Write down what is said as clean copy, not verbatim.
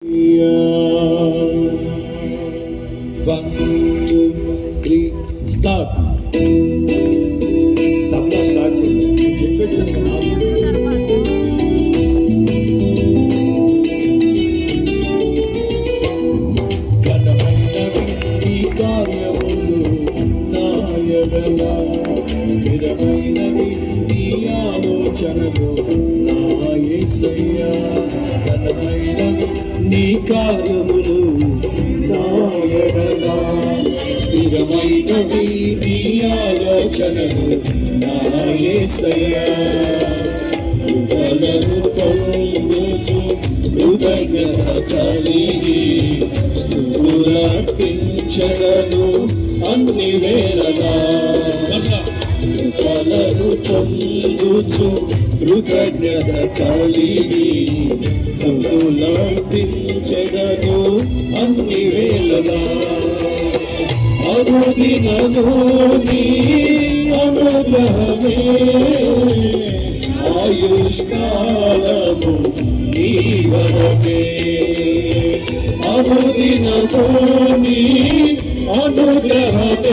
1, 2, 3, start. తప్ప start చెప్పేసాను కదా. ఘనమైనవి నీ కార్యములు నా ఎడల, స్థిరమైనవి నీ ఆలోచనలు నా యేసయ్యా. ఘనమైనవి నీ కార్యములు నా ఎడల, స్థిరమైనవి నీ ఆలోచనలు నా యేసయ్యా. కృపలను పొందుచు కృతజ్ఞత కలిగి స్తుతులర్పించెదను అన్ని వేళలా. కృపలను పొందుచు కృతజ్ఞత కలిగి స్తుతులర్పించెదను అన్ని వేళలా. అనుదినము నీ అనుగ్రహమే, ఆయుష్కాలము నీ వరమే.